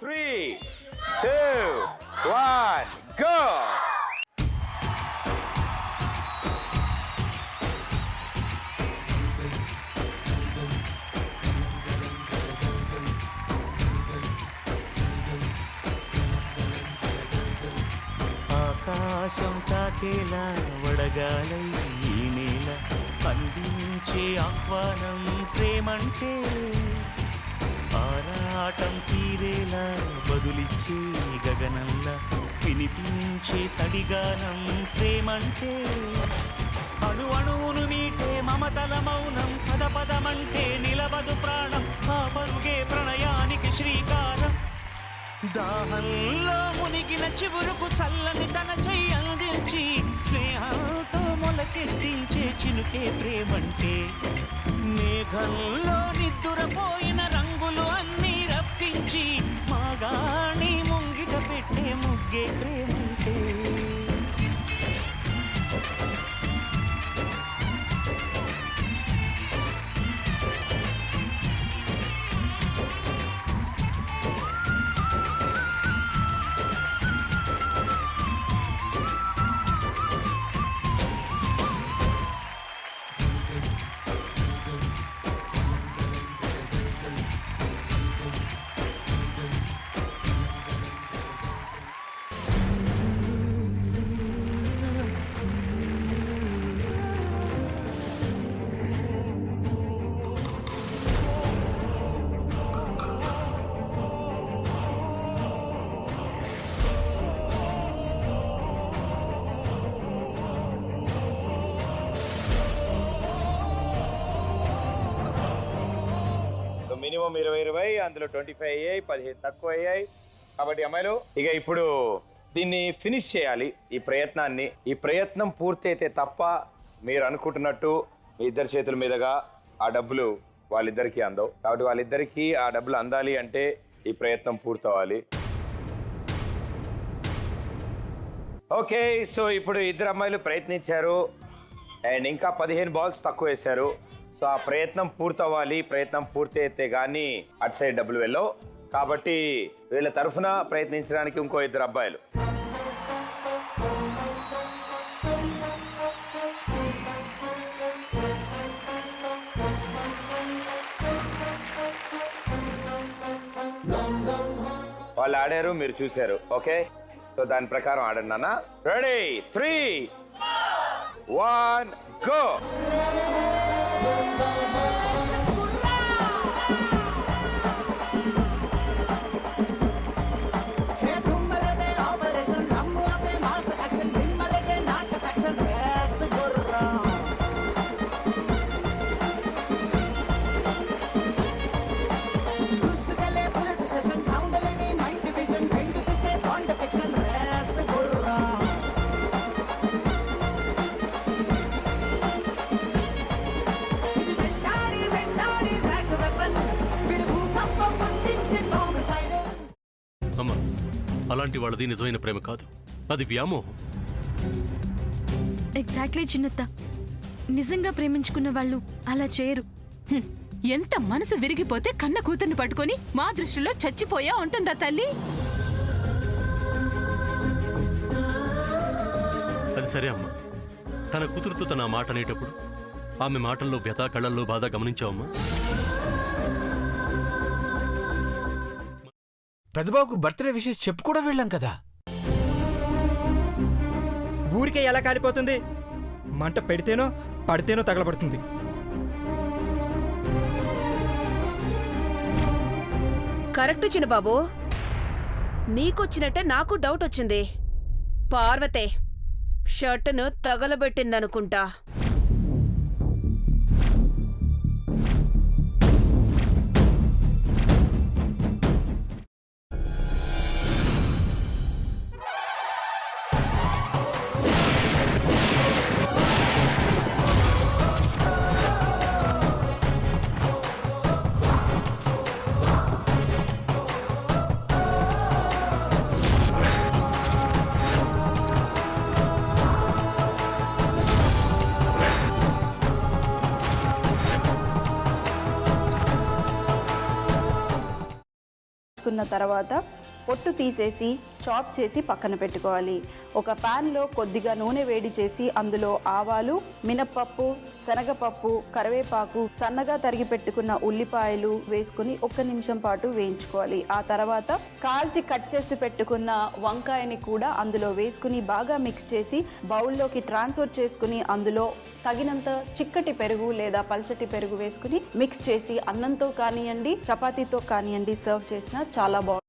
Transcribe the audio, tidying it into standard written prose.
3, 2, 1, go! ఆకాశం తాకేలా వడగాలై ఈ నేల అందించే ఆహ్వానం ప్రేమంటే ఆరాటం తీరేలా బదులిచ్చే గగనంలా వినిపించే తడిగానం ప్రేమంటే అణు అణువును మీటే మమతల మౌనం పద పదమంటే నిలవదు ప్రాణం ఆ పరుగే ప్రణయానికి శ్రీకారం దాహంలో మునిగిన చివురుకు చల్లని తన చెయ్యి అందించి స్నేహంతో మొలకెత్తించే చినుకే ప్రేమంటే మేఘంలో నిద్దురపోయిన రంగులు అన్నీ రప్పించి మాగాణి ముంగిట పెట్టే ముగ్గే ప్రేమంటే మినిమం 20 అందులో 25 అయ్యాయి, 15 తక్కువ అయ్యాయి. కాబట్టి అమ్మాయిలు ఇక ఇప్పుడు దీన్ని ఫినిష్ చేయాలి. ఈ ప్రయత్నం పూర్తి అయితే తప్ప మీరు అనుకుంటున్నట్టు మీ ఇద్దరి చేతుల మీదుగా ఆ డబ్బులు వాళ్ళిద్దరికీ అందవు. కాబట్టి వాళ్ళిద్దరికీ ఆ డబ్బులు అందాలి అంటే ఈ ప్రయత్నం పూర్తవ్వాలి. ఓకే, సో ఇప్పుడు ఇద్దరు అమ్మాయిలు ప్రయత్నించారు అండ్ ఇంకా 15 బాల్స్ తక్కువ వేశారు. సో ఆ ప్రయత్నం పూర్తవ్వాలి. ప్రయత్నం పూర్తి అయితే కానీ అటు సైడ్ డబ్బులు వెళ్ళవు. కాబట్టి వీళ్ళ తరఫున ప్రయత్నించడానికి ఇంకో ఇద్దరు అబ్బాయిలు. వాళ్ళు ఆడారు, మీరు చూశారు. ఓకే, సో దాని ప్రకారం ఆడండి నాన్న. Ready, 3, 1, go! అలాంటి వాళ్ళది నిజమైన ప్రేమ కాదు, అది వ్యామోహం. ఎగ్జాక్ట్లీ చిన్నత్త, నిజంగా ప్రేమించుకున్న వాళ్ళు అలా చేయరు. ఎంత మనసు విరిగిపోతే కన్న కూతుర్ని పట్టుకొని మా దృష్టిలో చచ్చిపోయా ఉంటుందా తల్లి? అది సరే అమ్మా, తన కూతురుతో తన మాట అనేటప్పుడు ఆమె మాటల్లో వ్యథ, కళ్ళల్లో బాధ గమనించావమ్మా? పెద్దబాబుకు బర్త్డే విషెస్ చెప్పు కూడా వెళ్ళాం కదా. ఊరికే ఎలా కాలిపోతుంది? మంట పెడితేనో పడితేనో తగలబడుతుంది. కరెక్ట్ చిన్నబాబు, నీకొచ్చినట్టే నాకు డౌట్ వచ్చింది. పార్వతే షర్టును తగలబెట్టిందనుకుంటా. వేయించుకున్న తర్వాత పొట్టు తీసేసి చాప్ చేసి పక్కన పెట్టుకోవాలి. ఒక ప్యాన్లో కొద్దిగా నూనె వేడి చేసి అందులో ఆవాలు, మినప్పప్పు, శనగపప్పు, కరివేపాకు, సన్నగా తరిగి పెట్టుకున్న ఉల్లిపాయలు వేసుకుని 1 నిమిషం పాటు వేయించుకోవాలి. ఆ తర్వాత కాల్చి కట్ చేసి పెట్టుకున్న వంకాయని కూడా అందులో వేసుకుని బాగా మిక్స్ చేసి బౌల్లోకి ట్రాన్స్ఫర్ చేసుకుని అందులో తగినంత చిక్కటి పెరుగు లేదా పల్చటి పెరుగు వేసుకుని మిక్స్ చేసి అన్నంతో కానివ్వండి, చపాతీతో కానివ్వండి సర్వ్ చేసినా చాలా బాగుంటుంది.